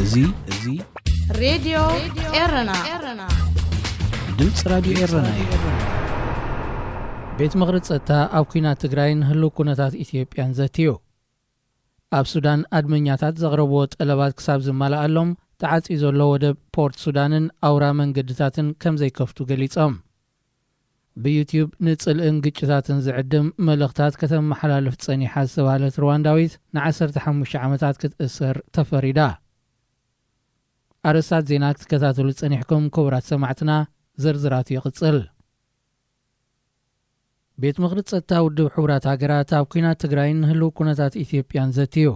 እዙይ راديو إيرنا ድምፂ ራድዮ ኤረና እዩ። ቤት መቕረፂ ጸጥታ ኣብ ኩናት ትግራይ ንህልው ኩነታት ኢትዮጵያን ዘትዩ ኣብ ሱዳን ኣድመኛታት ዘቕረብዎ ጠለባት ክሳብ ዝመልኣሎም ተዓጺ ዘሎ ወደብ ፖርት ሱዳንን ኣውራ መንገድታትን ከም ዘይከፍቱ ገሊጾም ብዩቲዩብ ንጽልእን ግጭታትን ዝዕድም መልእኽታት ከተመሓላልፍ ጸኒሓ ዝተባህለት ሩዋንዳዊት ን15 ዓመታት ክትእሰር ተፈሪዳ። ኣርእስታት ዜና ክትከታተሉ ጸኒሕኩም ክቡራት ሰማዕትና ዝርዝራት ይቕጽል። ቤት መቕረፂ ጸጥታ ውድብ ሕቡራት ሃገራት ኣብ ኩናት ትግራይ ንህልው ኩነታት ኢትዮጵያን ዘትዩ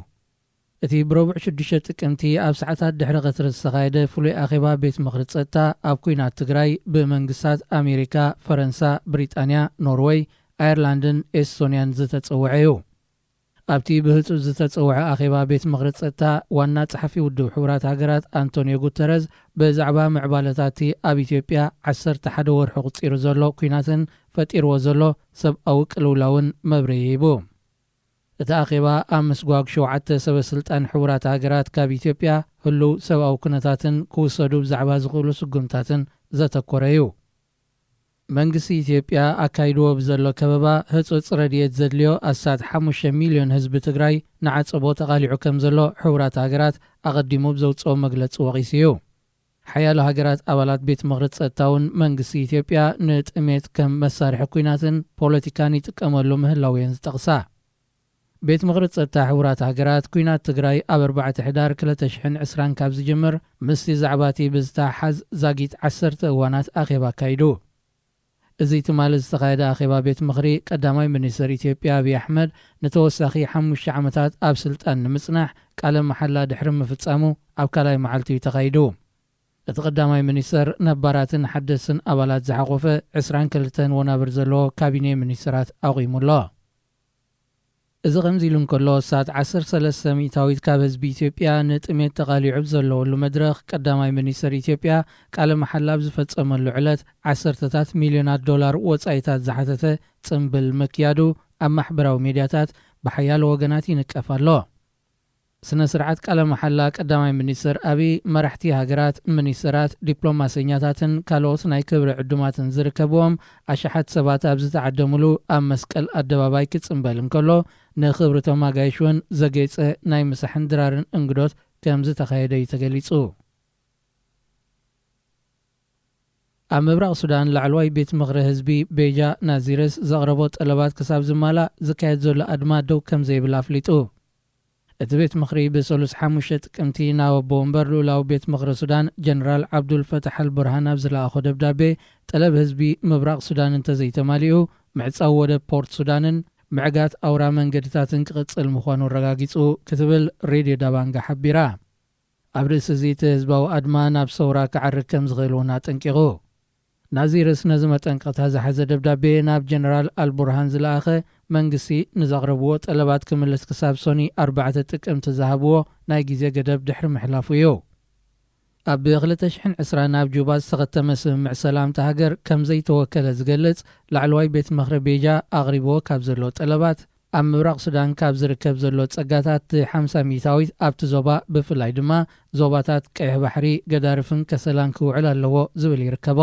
እቲ ብረቡዕ 6 ጥቅምቲ ኣብ ሰዓታት ድሕሪ ቀትሪ ዝተኻየደ ፍሉይ ኣኼባ ቤት መቕረፂ ጸጥታ ኣብ ኩናት ትግራይ ብመንግስታት ኣሜሪካ፣ ፈረንሳ፣ ብሪጣንያ፣ ኖርዌይ፣ ኣየርላንድን ኤስቶንያን ዝተጸውዐ እዩ። ኣብቲ ብህፁፅ ዝተጸውዐ ኣኼባ ቤት መቕረፂ ጸጥታ ዋና ጸሓፊ ውድብ ሕቡራት ሃገራት አንቶኒዮ ጉተረዝ ብዛዕባ ምዕባለታት ኣብ ኢትዮጵያ 11 ወርሒ ቁፂሩ ዘሎ ኩናትን ፈጢርዎ ዘሎ ሰብኣዊ ቅልውላውን መብረዪ ሂቡ። እቲ ኣኼባ ኣብ ምስጓግ 7 ሰበስልጣን ሕቡራት ሃገራት ካብ ኢትዮጵያ ህልው ሰብኣዊ ኩነታትን ክውሰዱ ብዛዕባ ዝኽእሉ ስጉምታትን ዘተኮረ እዩ። መንግስቲ ኢትዮጵያ ኣካይድዎ ብዘሎ ከበባ ህፁፅ ረድኤት ዘድልዮ ኣሳት 5 ሚልዮን ህዝቢ ትግራይ ንዓጸቦ ተቓሊዑ ከም ዘሎ ሕቡራት ሃገራት ኣቐዲሙ ብዘውፅኦ መግለፂ ወቒሱ እዩ። ሓያሎ ሃገራት ኣባላት ቤት መቕረፂ ጸጥታውን መንግስቲ ኢትዮጵያ ንጥሜት ከም መሳርሒ ኩናትን ፖለቲካን ይጥቀመሉ ምህላው እየን ዝጠቕሳ። ቤት መቕረፂ ጸጥታ ሕቡራት ሃገራት ኩናት ትግራይ ኣብ 4 ሕዳር 2020 ካብ ዝጅምር ምስቲ ዛዕባቲ ብዝተሓዝ ዛጊት 10 እዋናት ኣኼባ ኣካይዱ። እዚ ትማሊ ዝተኻየደ ኣኼባ ቤት ምኽሪ ቀዳማይ ሚኒስትር ኢትዮጵያ ኣብይ ኣሕመድ ንተወሳኺ 5 ዓመታት ኣብ ስልጣን ንምጽናሕ ቃለ መሓላ ድሕሪ ምፍጻሙ ኣብ ካልኣይ መዓልቲ እዩ ተኻይዱ። እቲ ቀዳማይ ሚኒስትር ነባራትን ሓደስን ኣባላት ዝሓቖፈ 22 ወናብር ዘለዎ ካቢነ ሚኒስትራት ኣቑሙሎ። እዚ ከምዚ ኢሉ እንከሎ ሳት 13 ሚእታዊት ካብ ህዝቢ ኢትዮጵያ ንጥሜት ተቓሊዑ ዘለወሉ መድረኽ ቀዳማይ ሚኒስትር ኢትዮጵያ ቃለ መሓላ ዝፈጸመሉ ዕለት 10 ሚልዮናት ዶላር ወጻኢታት ዝሓተተ ጽምብል መክያዱ ኣብ ማሕበራዊ ሚድያታት ብሓያሎ ወገናት ይንቀፍ ኣሎ። ስነ ስርዓት ቃለ መሓላ ቀዳማይ ሚኒስትር ኣብይ መራሕቲ ሃገራት፣ ሚኒስትራት፣ ዲፕሎማሰኛታትን ካልኦት ናይ ክብሪ ዕዱማትን ዝርከብዎም ኣሽሓት ሰባት ኣብ ዝተዓደሙሉ ኣብ መስቀል ኣደባባይ ክጽምበል እንከሎ ንኽብሪ ኣጋይሽ እውን ዘጌፀ ናይ ምሳሕን ድራርን እንግዶት ከም ዝተኻየደ እዩ ተገሊጹ። ኣብ ምብራቕ ሱዳን ላዕለዋይ ቤት ምኽሪ ህዝቢ ቤጃ ናዚረስ ዘቕረቦ ጠለባት ክሳብ ዝማላእ ዝካየድ ዘሎ ኣድማ ደው ከም ዘይብል ኣፍሊጡ። እቲ ቤት ምኽሪ ብሰሉስ 5 ጥቅምቲ ናብ ኣቦ ወንበር ልኡላዊ ቤት ምኽሪ ሱዳን ጀነራል ዓብዱልፈታሕ አልቡርሃን ኣብ ዝለኣኾ ደብዳቤ ጠለብ ህዝቢ ምብራቕ ሱዳን እንተዘይተማሊኡ ምዕፃው ወደብ ፖርት ሱዳንን ምዕጋት ኣውራ መንገድታትን ክቕጽል ምዃኑ ረጋጊጹ ክትብል ሬድዮ ዳባንጋ ሓቢራ። ኣብ ርእሲ እዚ እቲ ህዝባዊ ኣድማ ናብ ሰውራ ክዓርግ ከም ዝኽእል እውን ኣጠንቂቑ። ናዚርስ ነዚ መጠንቀቕታ ዝሓዘ ደብዳቤ ናብ ጀነራል አልቡርሃን ዝለኣኸ መንግስቲ ንዘቕረብዎ ጠለባት ክምልስ ክሳብ ሶኒ 4 ጥቅምቲ ዝሃብዎ ናይ ግዜ ገደብ ድሕሪ ምሕላፉ እዩ። ኣብ 2020 ናብ ጁባ ዝተኸተመ ስምምዕ ሰላምታ ሃገር ከም ዘይተወከለ ዝገልጽ ላዕለዋይ ቤት ምኽሪ ቤጃ ኣቕሪብዎ ካብ ዘሎ ጠለባት ኣብ ምብራቕ ሱዳን ካብ ዝርከብ ዘሎ ጸጋታት 50 ሚእታዊት ኣብቲ ዞባ ብፍላይ ድማ ዞባታት ቀይሕ ባሕሪ፣ ገዳርፍን ከሰላን ክውዕል ኣለዎ ዝብል ይርከቦ።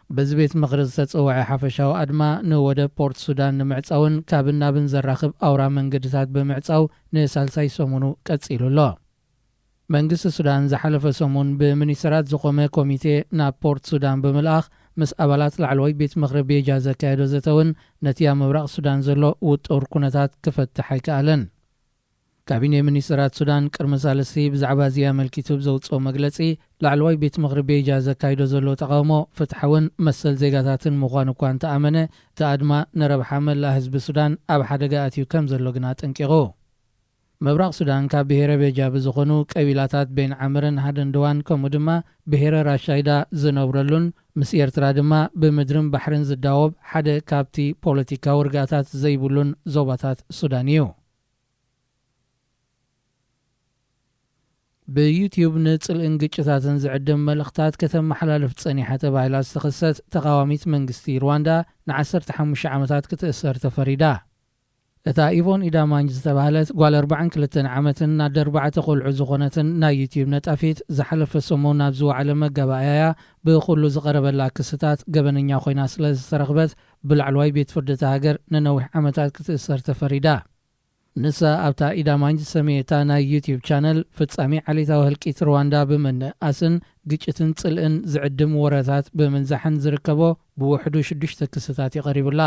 በዚ ቤት ምኽሪ ዝተጸውዐ ሓፈሻዊ ኣድማ ንወደብ ፖርት ሱዳን ንምዕፃውን ካብን ናብን ዘራኽብ ኣውራ መንገድታት ብምዕፃው ንሳልሳይ ሰሙኑ ቀጺሉ ኣሎ። መንግስቲ ሱዳን ዝሓለፈ ሰሙን ብሚኒስትራት ዝቆመ ኮሚቴ ናብ ፖርት ሱዳን ብምልኣኽ ምስ ኣባላት ላዕለዋይ ቤት ምኽሪ ቤጃ ዘካየዶ ዘተውን ነቲ ኣብ ምብራቕ ሱዳን ዘሎ ውጡር ኩነታት ክፈትሕ ኣይከኣለን። ካቢነ ሚኒስትራት ሱዳን ቅድሚ ሳልስቲ ብዛዕባ እዚ ኣመልኪቱ ብዘውፅኦ መግለጺ ላዕለዋይ ቤት ምኽሪ ቤጃ ዘካይዶ ዘሎ ተቃውሞ ፍትሓውን መሰል ዜጋታትን ምዃኑ እኳ እንተኣመነ እቲ ኣድማ ንረብሓ መላእ ህዝቢ ሱዳን ኣብ ሓደጋ ኣትዩ ከም ዘሎ ግና ጠንቂቑ። ምብራቕ ሱዳን ካብ ብሔረ ቤጃ ብዝኾኑ ቀቢላታት ቤን ዓምርን ሃደንድዋን ከምኡ ድማ ብሔረ ራሻይዳ ዝነብረሉን ምስ ኤርትራ ድማ ብምድርን ባሕርን ዝዳወብ ሓደ ካብቲ ፖለቲካዊ ርጋእታት ዘይብሉን ዞባታት ሱዳን እዩ። ብዩቲዩብ ንጽልእን ግጭታትን ዝዕድም መልእኽታት ከተመሓላልፍ ጸኒሓ ተባሂላ ዝተኸሰት ተቃዋሚት መንግስቲ ሩዋንዳ ን15 ዓመታት ክትእሰር ተፈሪዳ። እታ ኢቮን ኢዳማንጅ ዝተባህለት ጓል 42 ዓመትን ናብ 4 ቆልዑ ዝኾነትን ናይ ዩቲዩብ ነጣፊት ዝሓለፈ ሰሞን ናብ ዝወዓለ መገባእያ ብኩሉ ዝቐረበላ ክስታት ገበነኛ ኮይና ስለ ዝተረኽበት ብላዕለዋይ ቤት ፍርዲ ሃገር ንነዊሕ ዓመታት ክትእሰር ተፈሪዳ ንሳ ኣብታ ኢዳማንጅ ሰሜታ ናይ ዩቲዩብ ቻነል ፍጻሜ ዓሌታዊ ህልቂት ሩዋንዳ ብምንኣስን ግጭትን ጽልእን ዝዕድም ወረታት ብምንዛሕን ዝርከቦ ብውሕዱ 6 ክስታት ይቐሪቡላ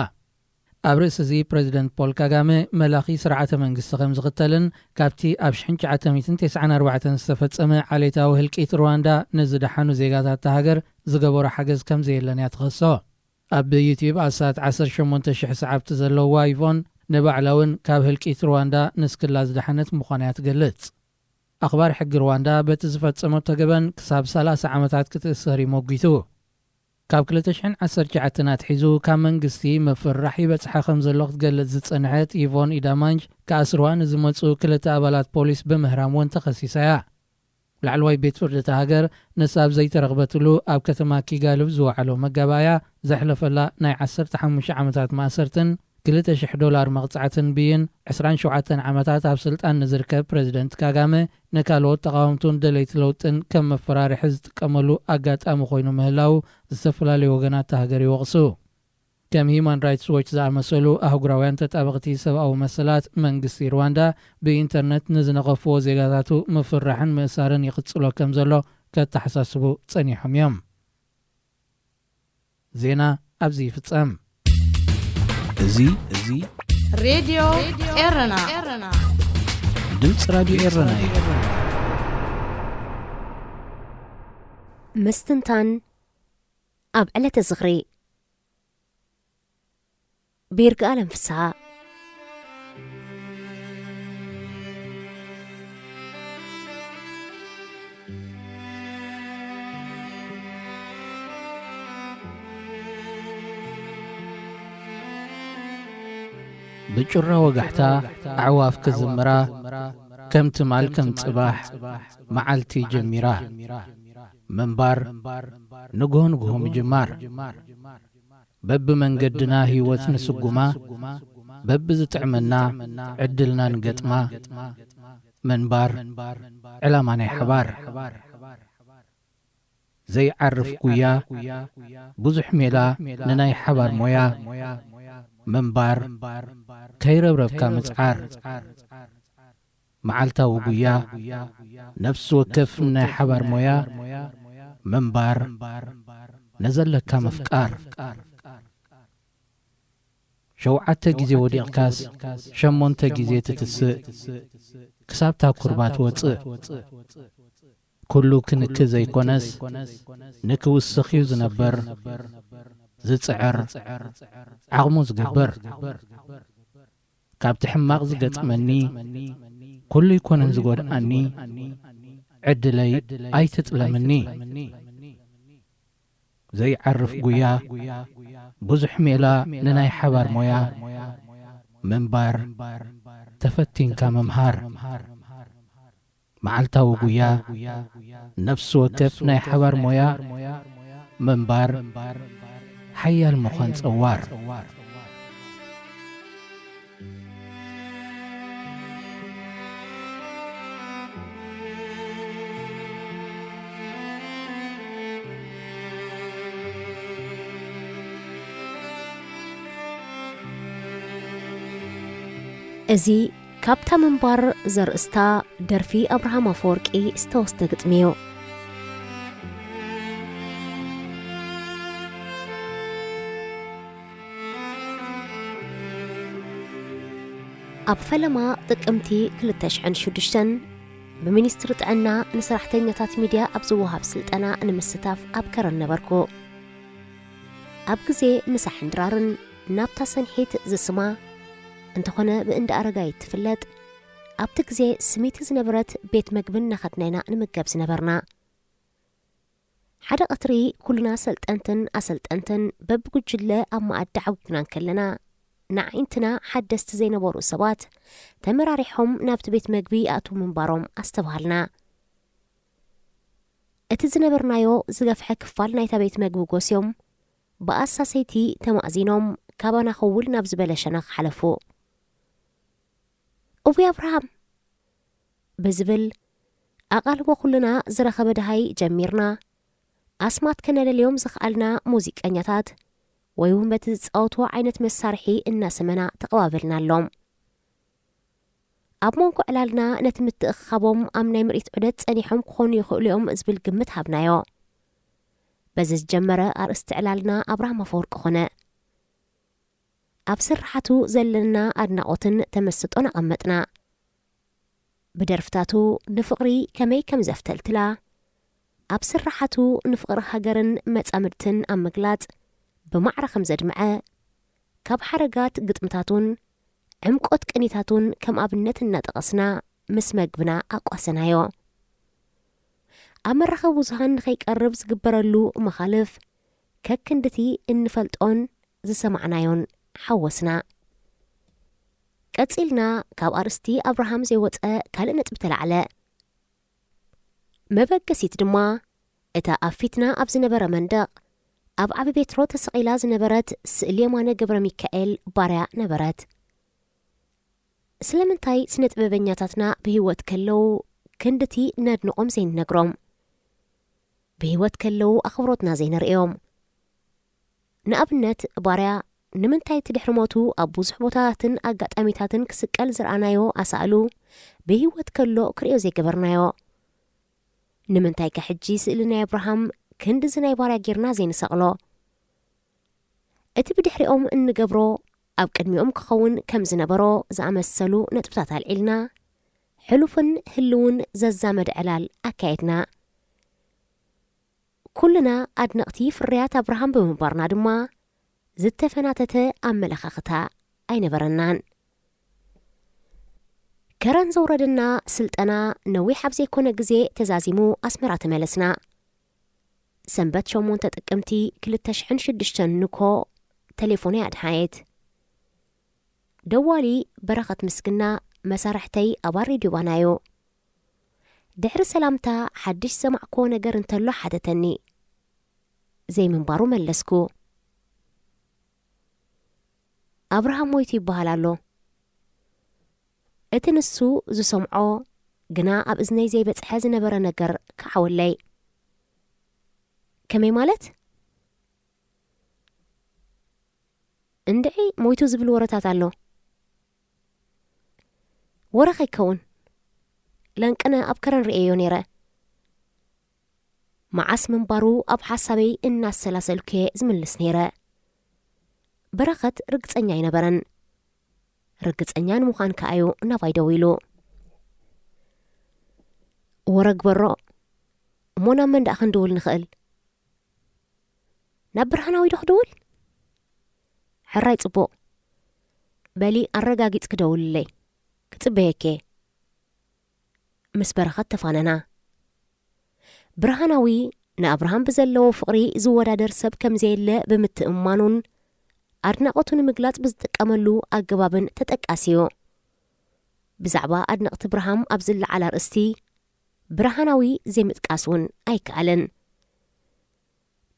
ኣብ ርእሲ እዚ ፕሬዚደንት ፖል ካጋሜ መላኺ ስርዓተ መንግስቲ ከም ዝኽተልን ካብቲ ኣብ 1994 ዝተፈጸመ ዓሌታዊ ህልቂት ሩዋንዳ ንዝደሓኑ ዜጋታት ሃገር ዝገበሮ ሓገዝ ከም ዘየለን እያ ትኸሶ ኣብ ዩቲዩብ ኣሳት 18,000 ሰዓብቲ ዘለዋ ኢቮን ንባዕላውን ካብ ህልቂት ሩዋንዳ ንስክላ ዝደሓነት ምዃና ትገልጽ ኣኽባር ሕጊ ሩዋንዳ በቲ ዝፈጸሞ ተገበን ክሳብ 30 ዓመታት ክትእሰር ይሞጊቱ ካብ 2019 ኣትሒዙ ካብ መንግስቲ መፍራሕ ይበጽሓ ከም ዘሎ ክትገልጽ ዝጸንሐት ኢቮን ኢዳማንጅ ከኣስርዋ ንዝመጹ 2 ኣባላት ፖሊስ ብምህራም እውን ተኸሲሳ እያ ላዕለዋይ ቤት ፍርዲ ሃገር ነሳ ኣብ ዘይተረኽበትሉ ኣብ ከተማ ኪጋሊ ዝወዓሎ መጋባእያ ዘሕለፈላ ናይ 15 ዓመታት ማእሰርትን $2,000 መቕጻዕትን ብይን 27 ዓመታት ኣብ ስልጣን ንዝርከብ ፕሬዚደንት ካጋሜ ንካልኦት ተቃወምቱን ደለይቲ ለውጥን ከም መፈራርሒ ዝጥቀመሉ ኣጋጣሚ ኮይኑ ምህላው ዝተፈላለዩ ወገናት ሃገር ይወቕሱ ከም ሂማን ራይትስ ዎች ዝኣመሰሉ ኣህጉራውያን ተጣበቕቲ ሰብኣዊ መሰላት መንግስቲ ሩዋንዳ ብኢንተርኔት ንዝነቐፍዎ ዜጋታቱ ምፍራሕን ምእሳርን ይቕጽሎ ከም ዘሎ ከተሓሳስቡ ጸኒሖም እዮም ዜና ኣብዚ ይፍጸም እዚ ሬድዮ ኤረና ድምፅ ራድዮ ኤረና مستنتان أب علة زغري بيرق ألم في الساعة بجرة وقحتا عواف كزمرا كم تمال كم صباح معلتي جميرا منبار نقون قهم جمار بب من قدنا هيوت نسقما بب زتعملنا عدلنا نقطما منبار علاماني حبار زي عرف قويا بزح ميلا نناي حبار مويا منبار كيربرب كامتعار معالتا وقويا نفس وكفنا حبار مويا منبار نزل لك كمفكار شوعتا جيزي وديق كاس شمونتا جيزي تتسق كسابتا قربات وطق كلو كنك زي كونس نكو السخيو زنبر زتعر عغمو زقبر كابت حماق زقت مني كل يكون انزقود أني عدلي أي تتلمني زي عرف قويا بزح ميلا نناي حبار مويا منبار تفتين كممهار معالتا وقويا نفس وكف ناي حبار مويا منبار حيا المخان صوار أزي كابتا منبر زرقستا درفي أبراهام أفورقي استوستقت ميو أب فلما تقمتي كلتش عن شدشتن بمينستر طعنا نسرحتنيات ميديا أبزوها بسلطنا نمستاف أبكر النبركو أب غزي مسح ندرارن نابتا سنحيت زسما انتخونا بإند أرقاي تفلت أبتك زي سميت زنبرت بيت مقبن نختنينا نمقاب زنبرنا حدا قطري كلنا أسلت أنتن ببقو جلة أما أدعوكنا كلنا نعينتنا حدست زي نبورو سبات تمراريحهم نابت بيت مقبي أتو منبارهم أستبهلنا اتزنبرنايو زغف حكفال نايتا بيت مقبو قوسيوم بأساسيتي تمأزينهم كابانا خول نابز بلشناق حلفو أبي أبراهام بزبل أقالبو كلنا زرخب دهي جميرنا أسمات كنا لليوم زخقلنا موزيك أنياتات ويوم بتتصوتوا عينة مسارحي الناس منا تقوابلنا اللوم أب مونكو علالنا نتمت أخابهم أمنا مريت عدت أنيحهم كون يخليهم أزبل قمت هابنايو بزز جمرة أرست علالنا أبراهام فورق خنا أبسر حتو زلنا أدناقوتن تمستون أمتنا بدرفتاتو نفقري كمي كم زفتلتلا أبسر حتو نفقر هاجرن متأمرتن أمقلات بمعرخ مزدمعة كاب حرقات قطمتاتون عمقوت كنيتاتون كم أبنت النتقصنا مسمق بنا أقوسنايو أمر خبوزهن خيك الربز قبرلو مخالف ككندتي إنفلتون زي سمعنايون حوسنا كتسيلنا كاب أرستي أبراهام زي وطأ كالنت بتلعلا مبقسيت دما اتا أفتنا أبز نبرا مندق أب عبي بيترو تسقيلا زنبرت سئليمانا قبر ميكائيل بارع نبرت سلمنتاي سنت ببنياتاتنا بهيوت كلو كندتي نادنقوم زين نقروم بهيوت كلو أخبرتنا زين رئيوم نأبنت بارع نمنتاي تدحرموتو أبو زحبوتاتن أقات أميتاتن كسكال زرعنايو أسألو بهيوت كلو كريو زي قبرنايو نمنتاي كحجي سئلنا إبراهام كند زناي بارع جيرنا زين سألو اتبدحريوم إن قبرو أب قدميوم كخون كم زنبرو زعمسلو نتبتات العلنا حلوفن هلون ززامد علال أكايدنا كلنا أدنقتي في الريات أبراهام بمبارنا دما زدت فناتته أملخختا أين برنان كران زوردنا سلطنا نوي حبزي كون قزي تزازيمو أسمرات ملسنا سنبت شومون تتقمتي كل التشحن شدشتن نكو تليفوني أدحايت دوالي برخت مسكنا مسارحتي أباري ديوانايو دحر سلامتا حدش سمعكو نقر انتلو حدتني زي من بارو ملسكو أبراهام مويتي بهالالو اتنسو زو سمعو قنا أب إزني زي بتحاز نبرا نقر كعولي كمي مالت اندعي مويتو زبل ورتاتالو ورخي كون لانك أنا أبكرن رئيو نيرا مع اسم بارو أب حسابي الناس سلاسل كي زمن لسنيرا برخت رقص أنياي نبرن رقص أنيان مخان كايو نفاي دويلو ورق برو مونا من داخن دول نخل نبرهناوي دول حراي صبو بالي الرقاقيت كدول لي كتبهيكي مس برخت تفاننا برهناوي نأبراهام بزلو فقري زودا درسب كم زيلا بمتأمانون أدنقتون مقلات بزتقاملو أقبابن تتقاسيو بزعبا أدنقت إبراهام أبزل على رأستي برهناوي زي متقاسون أيكالن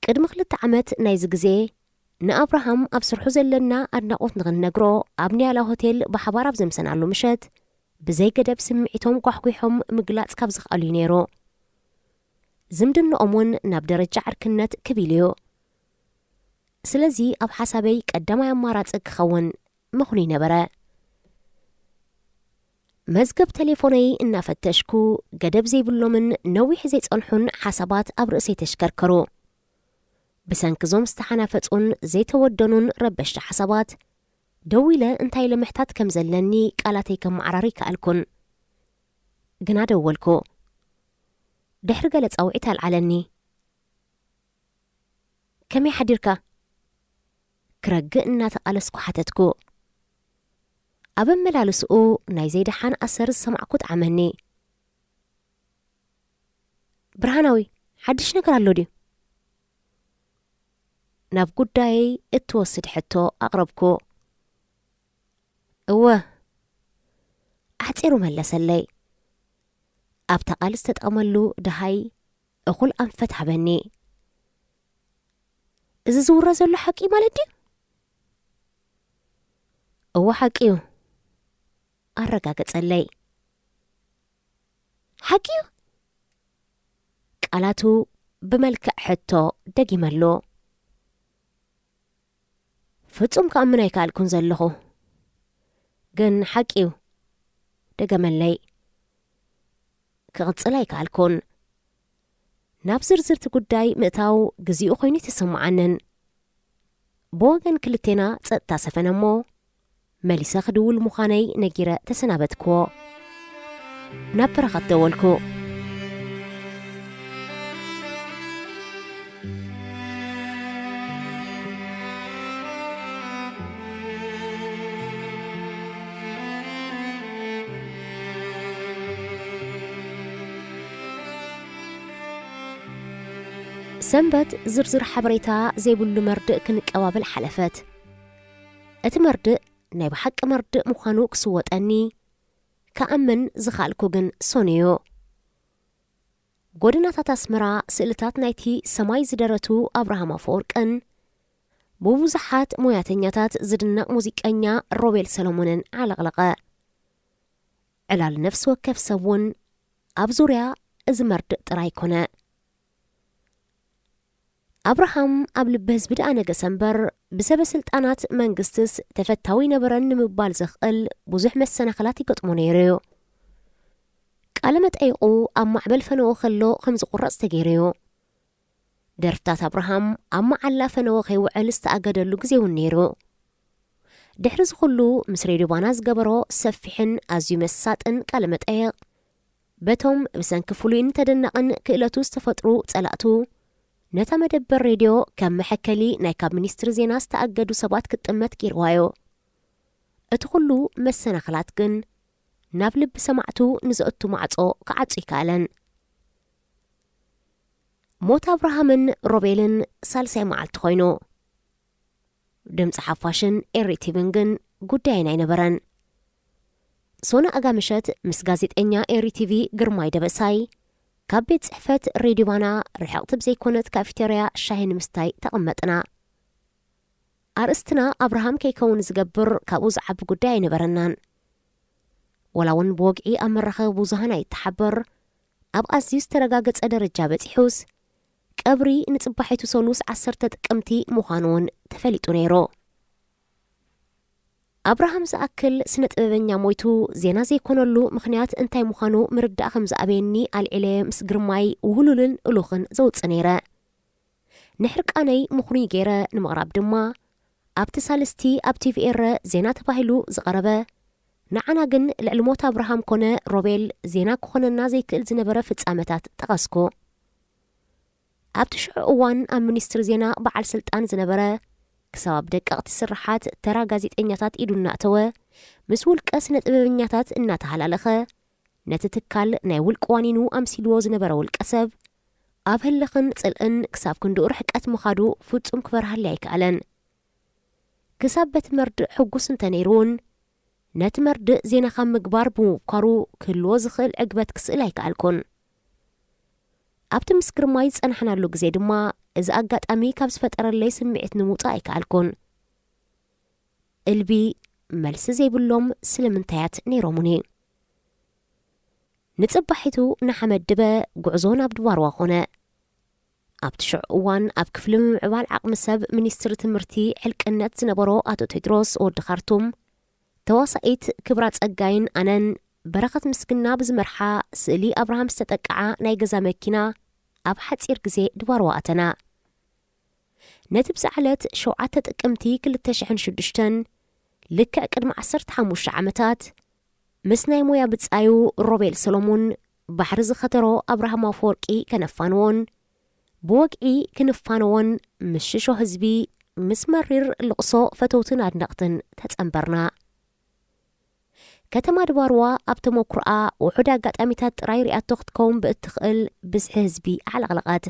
قدم خلت عمت نايز قزي نأبراهام أبسرحو زلنا أدنقوت نغنقرو أبني على هوتيل بحبار أبزمسن على مشت بزي قدب سمعيتهم قحقويحهم مقلات كابزخ ألينيرو زمدن أمون ناب درجة عركنت كبيليو سلزي أب حسابي قدما يمارات اكخون مخني نبرا مزقب تليفوني إنا فتشكو قدب زي بلومن نوي حزيت أنحن حسابات أب رأسي تشكركرو بسانكزوم استحانا فتقون زي تودنون ربشت حسابات دويلة انتاي لمحتات كم زلني قالاتي كم عراري كألكن قنا دولكو دحر قالت أوعيتها العلني كمي حديركا كرقئنا تقالسكو حتتكو أبن ملالسقو ناي زي دحان أسر السمعكو تعمهني برهاناوي حدش نقرالو دي ناب قداي اتوسد حتو أقربكو أحتيرو ملسلي أبتقال استتأملو دهاي أقول أنفتح بني إذا زورة زلو حكي مالدي حكيو ኣረጋገጸለይ። ሓቂዩ ቃላቱ ብመልክዕ ሕቶ ደጊመሎ። ፍጹም ከኣምን ኣይከኣልኩን ዘለኹ ግን ሓቂዩ ደገመለይ። ክቕጽል ኣይከኣልኩን። ናብ ዝርዝርቲ ጉዳይ ምእታው ግዜኡ ኮይኑ ተሰምዓንን። ብወገን ክልቴና ጸጥታ ሰፈነ እሞ መሊሰ ክድውል ምዃነይ ነጊረ ተሰናበትክዎ። ናብ በረኸት ደወልኩ። ሰንበት ዝርዝር ሓበሬታ ዘይብሉ መርድእ ክንቀባበል ሓለፈት። እቲ መርድእ ናይ ብሓቂ መርድእ ምዃኑ ክስወጠኒ ከኣምን ዝኻልኩ ግን ሶንዮ። ጎደናታት ኣስመራ ስእልታት ናይቲ ሰማይ ዝደረቱ ኣብርሃም ኣፈወርቅን ብብዙሓት ሞያተኛታት ዝድነቕ ሙዚቀኛ ሮቤል ሰሎሞንን ዓለቕለቐ። ዕላል ነፍሲ ወከፍ ሰብ እውን ኣብ ዙርያ እዚ መርድእ ጥራይ ኮነ። ኣብርሃም ኣብ ልቢ ህዝቢ ደኣ ነገሰ እምበር ብሰበ ስልጣናት መንግስትስ ተፈታዊ ነበረን ንምባል ዘኽእል ብዙሕ መሰናኽላት ይገጥሞ ነይሩ እዩ። ቃለ መጠይቁ ኣብ ማዕበል ፈነወ ከሎ ከም ዝቑረጽ ተገይሩ። ደርፍታት ኣብርሃም ኣብ መዓላ ፈነወ ከይውዕል ዝተኣገደሉ ግዜ እውን ነይሩ። ድሕሪ ዝኹሉ ምስ ሬድዮ ባና ዝገበሮ ሰፊሕን ኣዝዩ መሳጥን ቃለ መጠይቕ በቶም ብሰንኪ ፍሉይን ተደናቕን ክእለቱ ዝተፈጥሩ ጸላእቱ ነታ መደበር ሬድዮ ከም መሐከሊ ናይ ካብ ሚኒስትሪ ዜና ዝተኣገዱ ሰባት ክጥመት ገይርዋዮ። እቲ ኩሉ መሰናኽላት ግን ናብ ልቢ ሰማዕቱ ንዘእቱ ማዕጾ ክዓጹ ይከኣለን። ሞት ኣብርሃምን ሮቤልን ሳልሳይ መዓልቲ ኮይኑ ድምፂ ሓፋሽን ኤሪቲቪን ግን ጉዳይን ኣይነበረን። ሶና ኣጋምሸት ምስ ጋዜጠኛ ኤሪቲቪ ግርማይ ደበሳይ ካብ ቤት ጽሕፈት ሬድዮ ባና ርሕቕቲ ብዘይኮነት ካፊቴርያ ሻሂ ንምስታይ ተቐመጥና። ኣርእስትና ኣብርሃም ከይከውን ዝገብር ካብኡ ዝዓቢ ጉዳይ ኣይነበረናን። ወላ እውን ብወግዒ ኣብ መራኸቢ ብዙሃን ኣይተሓበር ኣብ ኣዝዩ ዝተረጋገጸ ደረጃ በፂሑስ ቀብሪ ንጽባሒቱ ሰሉስ 10 ጥቅምቲ ምዃኑ እውን ተፈሊጡ ነይሩ። ኣብርሃም ዝኣክል ስነ ጥበበኛ ሞይቱ ዜና ዘይኮነሉ ምኽንያት እንታይ ምዃኑ ምርዳእ ከም ዝኣበየኒ ኣልዒለ ምስ ግርማይ ውህሉልን እሉኽን ዘውፅእ ነይረ። ንሕርቃነይ ምኽኑይ ገይረ ንምቕራብ ድማ ኣብቲ ሳልስቲ ኣብ ቲቪኤረ ዜና ተባሂሉ ዝቐረበ ንዓና ግን ልዕሊ ሞት ኣብርሃም ኮነ ሮቤል ዜና ክኾነና ዘይክእል ዝነበረ ፍጻመታት ጠቐስኩ። ኣብቲ ሽዑ እዋን ኣብ ሚኒስትሪ ዜና በዓል ስልጣን ዝነበረ ክሳብ ኣብ ደቀቕቲ ስራሓት ተራ ጋዜጠኛታት ኢዱ እናእተወ ምስ ውልቀ ስነ ጥበበኛታት እናተሃላለኸ ነቲ ትካል ናይ ውልቂ ዋኒኑ ኣምሲልዎ ዝነበረ ውልቀ ሰብ ኣብ ህልኽን ጽልእን ክሳብ ክንድኡ ርሕቀት ምኻዱ ፍጹም ክበርሃሊ ኣይከኣለን። ክሳብ በቲ መርድእ ሕጉስ እንተነይሩውን ነቲ መርድእ ዜና ካብ ምግባር ብምብኳሩ ክህልዎ ዝኽእል ዕግበት ክስእል ኣይከኣልኩን። ኣብቲ ምስ ግርማይ ዝጸናሕናሉ ግዜ ድማ እዚ ኣጋጣሚ ካብ ዝፈጠረለይ ስምዒት ንምውፃእ ኣይከኣልኩን። እልቢ መልሲ ዘይብሎም ስለምንታያት ነይሮሙኒ። ንጽባሒቱ ንሓመድ ድበ ጉዕዞ ናብ ድባርዋ ኾነ። ኣብቲ ሽዑ እዋን ኣብ ክፍሊ ምምዕባል ዓቕሚ ሰብ ሚኒስትሪ ትምህርቲ ሕልቅነት ዝነበሮ ኣቶ ቴድሮስ ወዲ ካርቱም ተዋሳኢት ክብራ ጸጋይን ኣነን በረኸት ምስግና ብዝመርሓ ስእሊ ኣብርሃም ዝተጠቅዓ ናይ ገዛ መኪና ኣብ ሓጺር ግዜ ድባርዋ ኣተና። ነቲ ብዛዕለት 7 ጥቅምቲ 2006 ልክዕ ቅድሚ 15 ዓመታት ምስ ናይ ሞያ ብጻዩ ሮቤል ሰሎሞን ባሕሪ ዝኸተሮ ኣብርሃም ኣፈወርቂ ከነፋንዎን ብወግዒ ክንፋንዎን ምስ ሽሾ ህዝቢ ምስ መሪር ልቕሶ ፈተውትን ኣድነቕትን ተጸንበርና። ከተማ ድባርዋ ኣብ ተመኩርኣ ውሑድ ኣጋጣሚታት ጥራይ ሪኣቶ ክትከውን ብእትኽእል ብዝሒ ህዝቢ ዓለቕለቐት።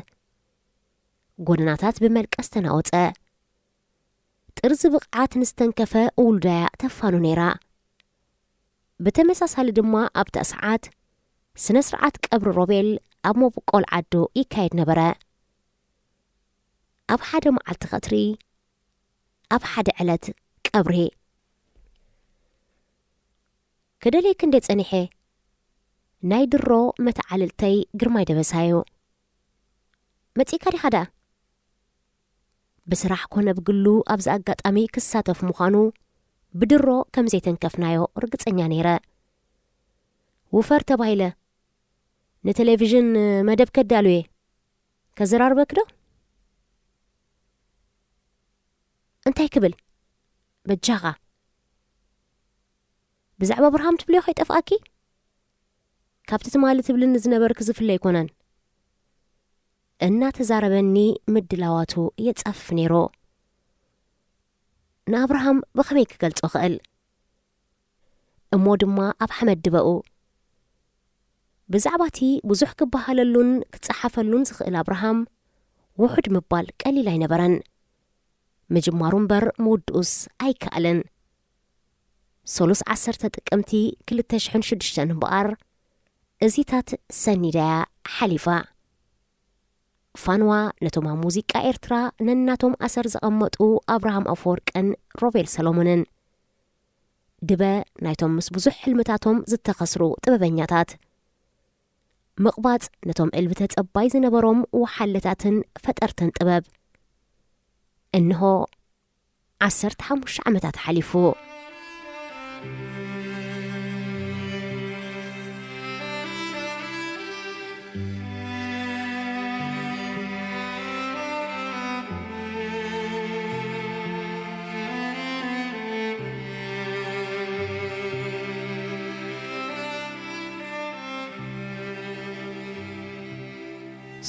ጎደናታት ብመልቀስ ተናወፀ። ጥርዚ ብቕዓት ንስተንከፈ ውልዳያ ተፋኑ ነይራ። ብተመሳሳሊ ድማ ኣብታ ሰዓት ስነ ስርዓት ቀብሪ ሮቤል ኣብ መብቆል ዓዶ ይካየድ ነበረ። ኣብ ሓደ መዓልቲ ኸትሪ ኣብ ሓደ ዕለት ቀብሪ كدلي كندي صنيحه ناي درو متعللتي غرماي دبسايو متيكا دي خدا بسراح كونه بقلو ابز اغاطامي كساتف مخانو بدرو كم زيتن كفنايو رغصنيا نيره وفر تبايله نتلفزيون مدب كدالوي كزرار بكدو انتي كبل بجاغا بزعبه برهام تبليو خيطفاكي كابتت مالت تبلن زنبر كزفله يكونن እና ተዛረበኒ ምድላዋቱ የጻፍ ነይሮ ንአብርሃም በኸመይ ክገልጾ ኽእል እሞ ድማ ኣብ ሓመድ ድበኡ ብዛዕባቲ ብዙሕ ክበሃለሉን ክጸሓፈሉን ዝኽእል አብርሃም ውሑድ ምባል ቀሊል ኣይነበረን መጅማሩ እምበር ምውድኡስ ኣይከኣለን ሶሉስ 10 ጥቅምቲ 2006 እምበኣር እዚታት ሰኒዳያ ሓሊፋ ፋንዋ ነቶማ ሙዚቃ ኤርትራ ነናቶም ኣሰር ዘቐመጡ አብርሃም አፈወርቅን ሮቤል ሰሎሞንን ድበ ናይቶም ምስ ብዙሕ ሕልምታቶም ዝተኸስሩ ጥበበኛታት ምቕባጽ ነቶም ዕልብተ ጸባይ ዝነበሮም ወሓለታትን ፈጠርትን ጥበብ እንሆ 15 ዓመታት ሓሊፉ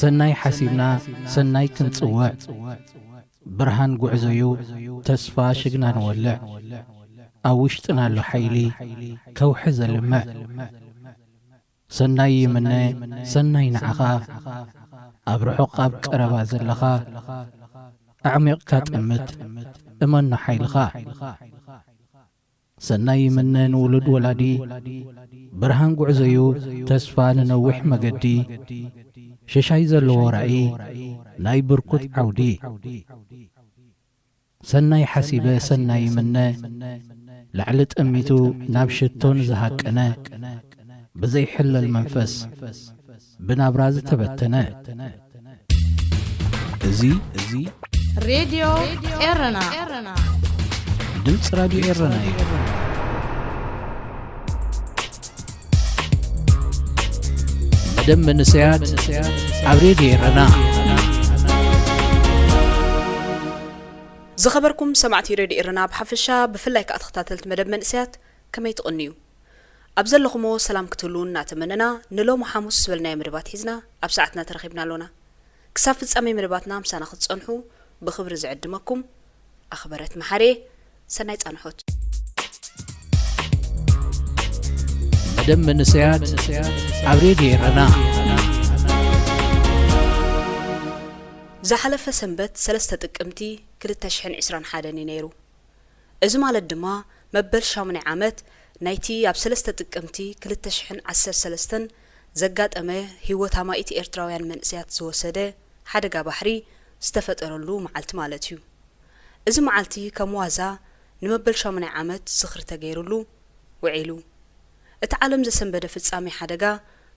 ሰናይ ሓሲብና ሰናይ ክንጽውዕ ብርሃን ጉዕዞዩ ተስፋ ሽግና ንወልዕ ኣብ ውሽጥና ኣሎ ሓይሊ ከውሒ ዘልምዕ ሰናይ ይምነ ሰናይ ንዓኻ ኣብ ርሑቕ ኣብ ቀረባ ዘለኻ ኣዕሚቕካ ጥምት እመኖ ሓይልኻ ሰናይ ይምነ ንውሉድ ወላዲ ብርሃን ጉዕዞዩ ተስፋ ንነዊሕ መገዲ ششاي زلو رأي ناي بركض عودي سناي حسيبه سناي منه لعلت أميتو نابشتون زهاكنا بزي حل المنفس بنابراز تبتنا زي راديو إيرنا دمس راديو إيرنا دم من سياد عبريدي رنا زخبركم سمعتي راديو إيرنا بحفشة بفلايك أتختاتلت مدب من سياد كما يتقنيو أبزلخمو سلام كتلون ناتمننا نلو محاموس سبلنا مربات حزنا أبساعتنا ترخيبنا لونا كسافت سامي مرباتنا مسانا خد صنحو بخبر زعدمكم أخبرت محاري سنايت أنحوت دم من سياد عبريدي رنا زحلف سنبت 3 ጥቅምቲ 2021 ነይሩ እዚ ማለት ድማ መበል 8 ዓመት ናይቲ ኣብ 3 ጥቅምቲ 2013 ዘጋጠመ ህይወታማኢት ኤርትራውያን መንእስያት ዝወሰደ ሓደጋ ባሕሪ ዝተፈጠረሉ መዓልቲ ማለት እዩ እዚ መዓልቲ ከም ዋዛ ንመበል 8 ዓመት ዝኽሪ ተገይሩሉ ውዒሉ እቲ ዓለም ዘሰንበደ ፍጻሜ ሓደጋ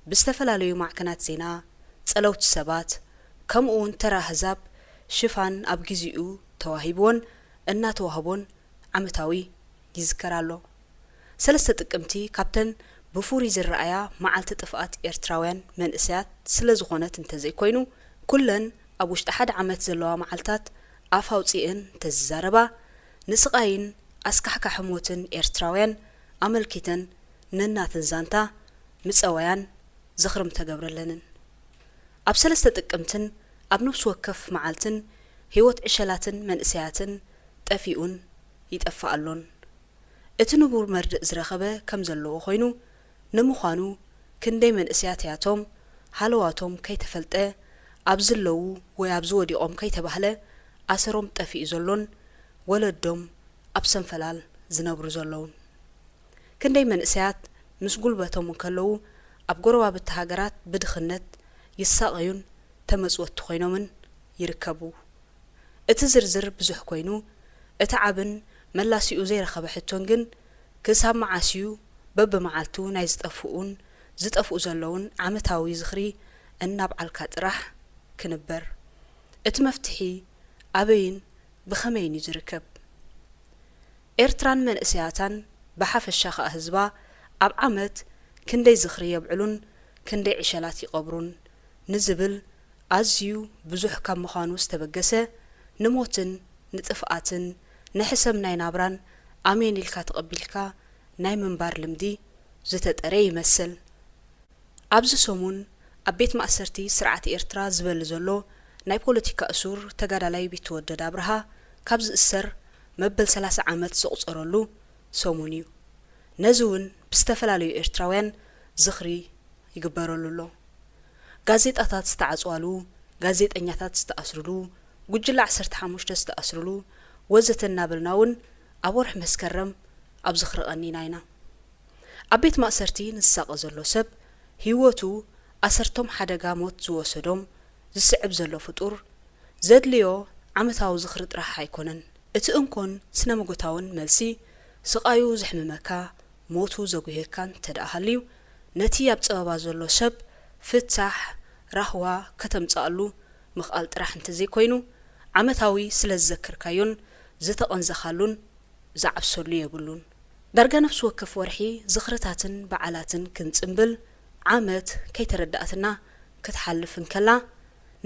ብዝተፈላለዩ ማዕከናት ዜና ጸለውት ሰባት ከምኡውን ተራ ህዛብ ሽፋን ኣብ ግዚኡ ተዋሂቦን እናተዋህቦን ዓመታዊ ይዝከራሎ 3 ጥቅምቲ ካብተን ብፉሪ ዝረኣያ መዓልቲ ጥፍኣት ኤርትራውያን መንእስያት ስለ ዝኾነት እንተዘይኮይኑ ኩለን ኣብ ውሽጢ ሓደ ዓመት ዘለዋ መዓልታት ኣፋውፂእን ተዛረባ ንስቃይን ኣስካሕካ ሕሞትን ኤርትራውያን ኣመልኪተን ነናትን ዛንታ ምጸዋያን ዝኽርም ተገብረለንን ኣብ 3 ጥቅምትን ኣብ ነፍስ ወከፍ መዓልትን ህይወት ዕሸላትን መንእስያትን ጠፊኡን ይጠፋኣሎን እቲ ንቡር መርድእ ዝረኸበ ከም ዘለዎ ኮይኑ ንምዃኑ ክንደይ መንእስያት ያቶም ሃለዋቶም ከይተፈልጠ ኣብ ዝለዉ ወይ ኣብ ዝወዲቖም ከይተባህለ ኣሰሮም ጠፊኡ ዘሎን ወለዶም ኣብ ሰንፈላል ዝነብሩ ዘለውን ክንደይ መንእስያት ምስ ጉልበቶም ከለዉ ኣብ ጎረባብቲ ሃገራት ብድኽነት ይሳቀዩን ተመጽወት ኮይኖምን ይርከቡ እቲ ዝርዝር ብዙሕ ኮይኑ እቲ ዓብን መላሲኡ ዘይረኸበ ሕቶን ግን ክሳብ መዓስዩ በብመዓልቱ ናይ ዝጠፍኡ ዘለውን ዓመታዊ ዝኽሪ እናብዓልካ ጥራሕ ክንበር እቲ መፍትሒ ኣበይን ብኸመይን ይዝርከብ ኤርትራን መንእሰያታን ብሓፈሻ ኸ ህዝባ ኣብ ዓመት ክንደይ ዝኽሪ የብዕሉን ክንደይ ዕሸላት ይቐብሩን ንዝብል ኣዝዩ ብዙሕ ካብ ምዃኑ ዝተበገሰ ንሞትን ንጥፍኣትን ንሕሰብ ናይ ናብራን ኣሜን ኢልካ ተቐቢልካ ናይ ምንባር ልምዲ ዝተጠረ ይመስል ኣብዚ ሰሙን ኣብ ቤት ማእሰርቲ ስርዓት ኤርትራ ዝበል ዘሎ ናይ ፖለቲካ እሱር ተጋዳላይ ቢትወደድ አብርሃ ካብ ዝእሰር መበል 30 ዓመት ዘቁፀረሉ ሰሙን እዩ ነዚ እውን ብዝተፈላለዩ ኤርትራውያን ዝኽሪ ይግበረሉሎ ጋዜጣታት ዝተዓጽዋሉ ጋዜጠኛታት ዝተኣስሩሉ ጉጅለ 15 ዝተኣስሩሉ ወዘተ እናበልናውን ኣብ ወርሒ መስከረም ኣብ ዝኽሪ ቀኒና ኢና ኣብ ቤት ማእሰርቲ ንሳቀ ዘሎ ሰብ ህይወቱ ኣሰርቶም ሓደጋ ሞት ዝወሰዶም ዝስዕብ ዘሎ ፍጡር ዘድልዮ ዓመታዊ ዝኽሪ ጥራሕ ኣይኮነን እቲ እንኮን ስነ መጎታውን መልሲ ስቃዩ ዝሕምመካ ሞቱ ዘጉሄካን ተዳሃልዩ ነቲ ኣብ ፀበባ ዘሎ ሰብ ፍታሕ ራህዋ ከተምጻሉ ምኽኣል ጥራሕ እንተዘይኮይኑ ዓመታዊ ስለ ዝዘክርካዮን ዝተቐንዘኻሉን ዝዓብሰሉ የብሉን ዳርጋ ነፍሲ ወከፍ ወርሒ ዝኽርታትን በዓላትን ክንጽምብል ዓመት ከይተረዳእትና ክትሓልፍን ከላ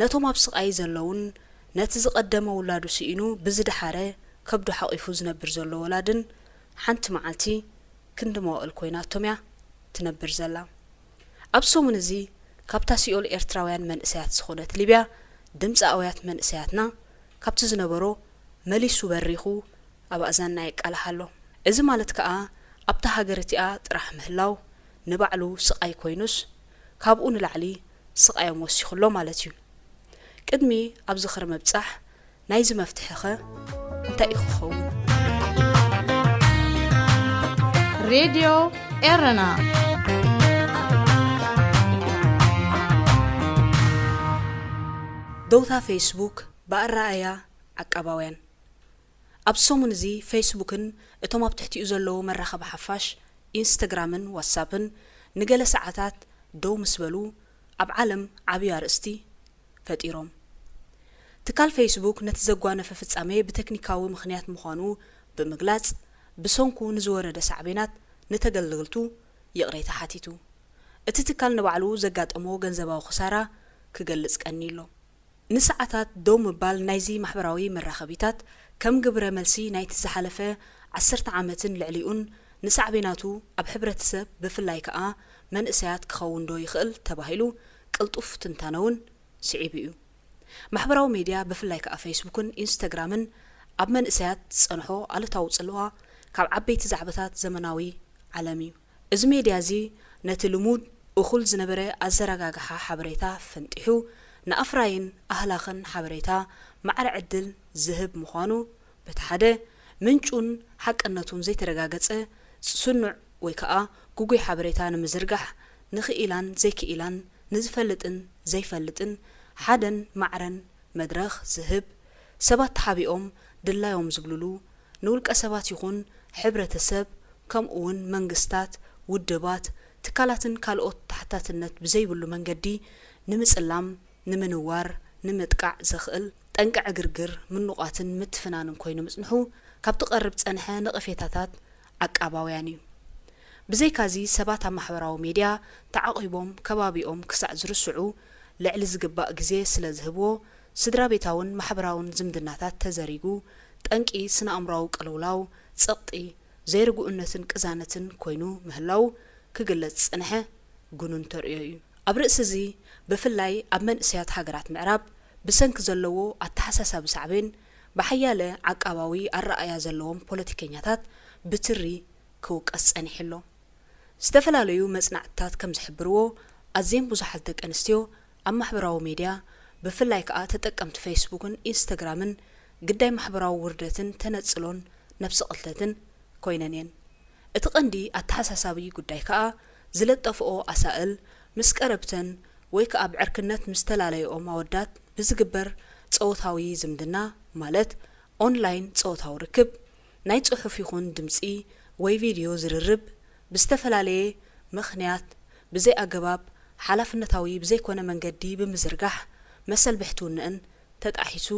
ነቶም ኣብ ስቃይ ዘለውን ነቲ ዝቀደመ ውላዱ ሲኢኑ ብዝድሓረ ከብዱ ሓቂፉ ዝነብር ዘሎ ወላድን ሓንቲ መዓልቲ ክንድመወል ኮይናቶም ያ ትነብር ዘላ ኣብ ሰሙን እዚ ካብታ ሲኦል ኤርትራውያን መንእሰያት ዝኾነት ሊብያ ድምፂ ኣውያት መንእሰያትና ካብቲ ዝነበሮ መሊሱ በሪኹ ኣብ ኣዛና ይቃልሓሎ እዚ ማለት ከዓ ኣብታ ሃገር እቲኣ ጥራሕ ምህላው ንባዕሉ ስቃይ ኮይኑስ ካብኡ ንላዕሊ ስቃዮም ወሲኹሎ ማለት እዩ ቅድሚ ኣብ ዝኽሪ መብጻሕ ናይዚ መፍትሒ ኸ እንታይ ይኸውን ሬድዮ ኤረና ዶውታ ፌስቡክ በኣረኣያ ዓቃባውያን ኣብ ሰሙን እዚ ፌስቡክን እቶም ኣብ ትሕቲኡ ዘለዉ መራኸቢ ሓፋሽ ኢንስታግራምን ዋትስኣፕን ንገለ ሰዓታት ደው ምስ በሉ ኣብ ዓለም ዓብዪ ኣርእስቲ ፈጢሮም ትካል ፌስቡክ ነቲ ዘጓነፈ ፍጻሜ ብቴክኒካዊ ምኽንያት ምዃኑ ብምግላጽ ብሰንኩ ንዝወረደ ሳዕቤናት ንተገልገልቱ ይቕሬታ ሓቲቱ እቲ ትካል ንባዕሉ ዘጋጠሞ ገንዘባዊ ክሳራ ክገልጽ ቀኒሎ ንሰዓታት ደው ምባል ናይዚ ማሕበራዊ መራኸቢታት ከም ግብረ መልሲ ናይቲ ዝሓለፈ 10 ዓመትን ልዕሊኡን ንሳዕቤናቱ ኣብ ሕብረተሰብ ብፍላይ ከዓ መንእሰያት ክኸውን ዶ ይኽእል ተባሂሉ ቅልጡፍ ትንታነውን ስዒብ እዩ ማሕበራዊ ሚድያ ብፍላይ ከዓ ፌስቡክን ኢንስታግራምን ኣብ መንእሰያት ዝጸንሖ ኣሉታዊ ጽልዋ ካብ ዓበይቲ ዛዕባታት ዘመናዊ ዓለም እዩ እዚ ሚድያ እዚ ነቲ ልሙድ እኹል ዝነበረ ኣዘረጋግሓ ሓበሬታ ፈንጢሑ ንኣፍራይን ኣህላኽን ሓበሬታ ማዕረ ዕድል ዝህብ ምዃኑ በቲ ሓደ ምንጩን ሓቅነቱን ዘይተረጋገጸ ስኑዕ ወይ ከዓ ጉጉይ ሓበሬታ ንምዝርጋሕ ንኽኢላን ዘይክኢላን ንዝፈልጥን ዘይፈልጥን ሓደን ማዕረን መድረኽ ዝህብ ሰባት ተሓቢኦም ድላዮም ዝብልሉ ንውልቀ ሰባት ይኹን ሕብረተሰብ ከምኡውን መንግስታት ውድባት ትካላትን ካልኦት ታሕታትነት ብዘይብሉ መንገዲ ንምጽላም ንምንዋር ንምጥቃዕ ዘኽእል ጠንቃዕ ግርግር ምኑቃትን ምትፍናንን ኮይኑ ምጽንሑ ካብ ትቐርብ ጸንሐ ንቕፌታታት ዓቃባውያን እዩ ብዘይካዚ ሰባት ኣብ ማሕበራዊ ሚድያ ተዓቂቦም ከባቢኦም ክሳዕ ዝርስዑ ልዕሊ ዝግባእ ግዜ ስለ ዝህብዎ ስድራ ቤታውን ማሕበራውን ዝምድናታት ተዘሪጉ ጠንቂ ስነ ኣእምሮዊ ቅልውላው ጸቕጢ ዘይርጉእነትን ቅዛነትን ኮይኑ ምህላው ክግለጽ ጽንሐ ጉኑን ተርእዮ እዩ ኣብ ርእሲ እዚ ብፍላይ ኣብ መንእሰያት ሃገራት ምዕራብ ብሰንኪ ዘለዎ ኣተሓሳሳቢ ሳዕቤን ብሓያለ ዓቃባዊ ኣረኣያ ዘለዎም ፖለቲከኛታት ብትሪ ክውቀስ ጸኒሕሎ ዝተፈላለዩ መጽናዕትታት ከም ዝሕብርዎ ኣዝየን ብዙሓት ደቂ ኣንስትዮ ኣብ ማሕበራዊ ሚድያ ብፍላይ ከዓ ተጠቀምቲ ፌስቡክን ኢንስታግራምን ግዳይ ማሕበራዊ ውርደትን ተነጽሎን ነፍሲ ቅልተትን ኮይነን እየን እቲ ቀንዲ ኣተሓሳሳቢ ጉዳይ ከዓ ዝለጠፍኦ ኣሳእል ምስ ቀረብተን ወይ ከዓ ብዕርክነት ምስ ተላለዮኦም ኣወዳት ብዝግበር ጸወታዊ ዝምድና ማለት ኦንላይን ጸወታዊ ርክብ ናይ ጽሑፍ ይኹን ድምፂ ወይ ቪድዮ ዝርርብ ብዝተፈላለየ ምኽንያት ብዘይ ኣገባብ ሓላፍነታዊ ብዘይ ኮነ መንገዲ ብምዝርጋሕ መሰል ብሕትውነን ተጣሒሱ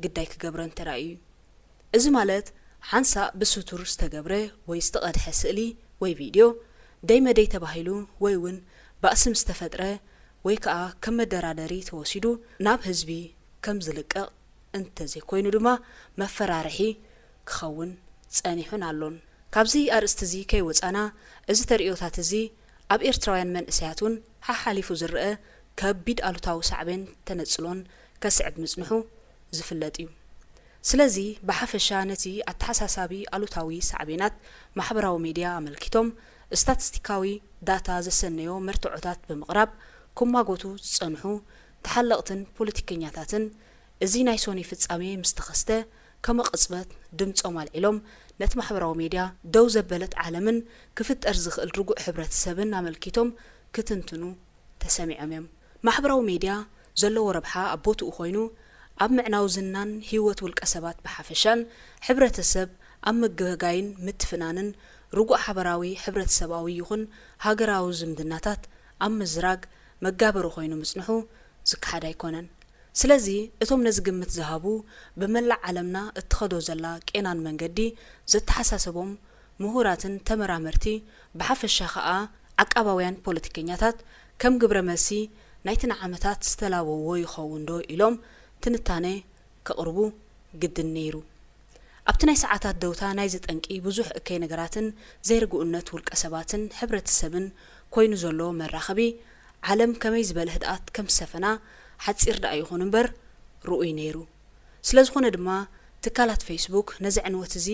ግዳይ ክገብረን ተራእዩ እዚ ማለት ሓንሳእ ብስቱር ዝተገብረ ወይ ዝተቐድሐ ስእሊ ወይ ቪድዮ ደይ መደይ ተባሂሉ ወይ እውን ባእስም ዝተፈጥረ ወይ ከዓ ከም መደራደሪ ተወሲዱ ናብ ህዝቢ ከም ዝልቀቕ እንተዘይኮይኑ ድማ መፈራርሒ ክኸውን ጸኒሑን ኣሎን ካብዚ ኣርእስቲ እዚ ከይወፃና እዚ ተርእዮታት እዚ ኣብ ኤርትራውያን መንእሰያቱን ሓሓሊፉ ዝርአ ከቢድ ኣሉታዊ ሳዕቤን ተነጽሎን ከስዕብ ምጽንሑ ዝፍለጥ እዩ ስለዚ ብሓፈሻ ነቲ ኣተሓሳሳቢ ኣሉታዊ ሳዕቤናት ማሕበራዊ ሚድያ ኣመልኪቶም ስታቲስቲካዊ ዳታ ዘሰነዮ መርትዖታት ብምቕራብ ኩማጎቱ ዝጸንሑ ተሓለቕትን ፖለቲከኛታትን እዚ ናይ ሶኒ ፍጻሜ ምስ ተኸስተ ከመ ቅጽበት ድምፆም ኣልዒሎም ነቲ ማሕበራዊ ሚድያ ደው ዘበለት ዓለምን ክፍጠር ዝኽእል ርጉእ ሕብረተሰብን ኣመልኪቶም ክትንትኑ ተሰሚዖም እዮም ማሕበራዊ ሚድያ ዘለዎ ረብሓ ኣብ ቦትኡ ኮይኑ ኣብ ምዕናው ዝናን ህይወት ውልቀ ሰባት ብሓፈሻን ሕብረተሰብ ኣብ ምግጋይን ምትፍናንን ርጉእ ሓበራዊ ሕብረተሰባዊ ይኹን ሃገራዊ ዝምድናታት ኣብ ምዝራግ መጋበሩ ኮይኑ ምጽንሑ ዝከሓድ ኣይኮነን ስለዚ እቶም ነዚ ግምት ዝሃቡ ብመላእ ዓለምና እትኸዶ ዘላ ቄናን መንገዲ ዘተሓሳሰቦም ምሁራትን ተመራመርቲ ብሓፈሻ ከዓ ዓቃባውያን ፖለቲከኛታት ከም ግብረ መልሲ ናይትን ዓመታት ዝተላወዎ ይኸውን ዶ ኢሎም ትንታነ ከቕርቡ ግድን ነይሩ ኣብቲ ናይ ሰዓታት ደውታ ናይ ዝጠንቂ ብዙሕ እከይ ነገራትን ዘይርግኡነት ውልቀ ሰባትን ሕብረተሰብን ኮይኑ ዘሎ መራኸቢ ዓለም ከመይ ዝበለ ህድኣት ከም ሰፈና ሓፂር ዳ ይኹን እምበር ርኡይ ነይሩ ስለዝኾነ ድማ ትካላት ፌስቡክ ነዚ ዕንወት እዚ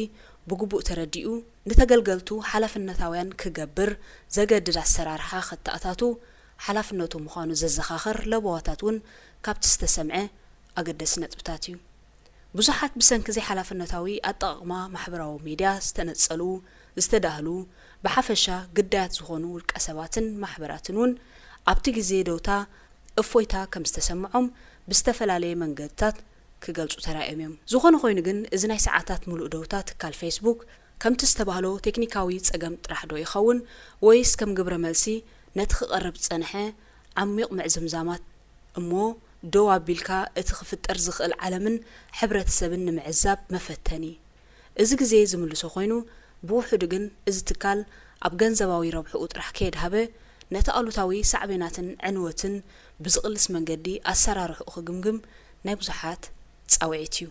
ብግቡእ ተረዲኡ ንተገልገልቱ ሓላፍነታውያን ክገብር ዘገድድ ኣሰራርሓ ከተኣታቱ ሓላፍነቱ ምዃኑ ዘዘኻኽር ለቦዋታት እውን ካብቲ ዝተሰምዐ ኣገደሲ ነጥብታት እዩ ብዙሓት ብሰንኪ ዘይ ሓላፍነታዊ ኣጠቓቕማ ማሕበራዊ ሚድያ ዝተነጸሉ ዝተዳህሉ ብሓፈሻ ግዳያት ዝኾኑ ውልቀ ሰባትን ማሕበራትን እውን ኣብቲ ግዜ ደውታ እፎይታ ከም ዝተሰምዖም ብዝተፈላለየ መንገድታት ክገልጹ ተራእዮም እዮም ዝኾነ ኮይኑ ግን እዚ ናይ ሰዓታት ሙሉእ ደውታ ትካል ፌስቡክ ከምቲ ዝተባህሎ ቴክኒካዊ ጸገም ጥራሕ ዶ ይኸውን ወይስ ከም ግብረ መልሲ ነቲ ክቐርብ ጸንሐ ዓሚቕ ምዕዝምዛማት እሞ ደው ኣቢልካ እቲ ክፍጠር ዝኽእል ዓለምን ሕብረተሰብን ንምዕዛብ መፈተኒ እዚ ግዜ ዝምልሶ ኮይኑ ብውሕዱ ግን እዚ ትካል ኣብ ገንዘባዊ ረብሕኡ ጥራሕ ከየድሃበ ነቲ ኣሉታዊ ሳዕቤናትን ዕንወትን ብዝቕልስ መንገዲ ኣሰራርሑኡ ክግምግም ናይ ብዙሓት ጻውዒት እዩ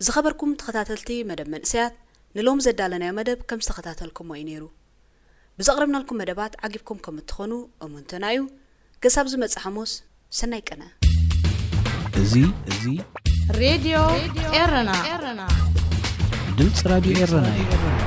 ዝኸበርኩም ተኸታተልቲ መደብ መንእሰያት ንሎም ዘዳለናዮ መደብ ከም ዝተኸታተልኩም ወይ ነይሩ ብዘቕረብናልኩም መደባት ዓጊብኩም ከም እትኾኑ እሙንትና እዩ ገሳብ ዝመጽእ ሐሙስ ሰናይ ቀነ እዚ ሬድዮ ኤረና ድምፂ ራድዮ ኤረና እዩ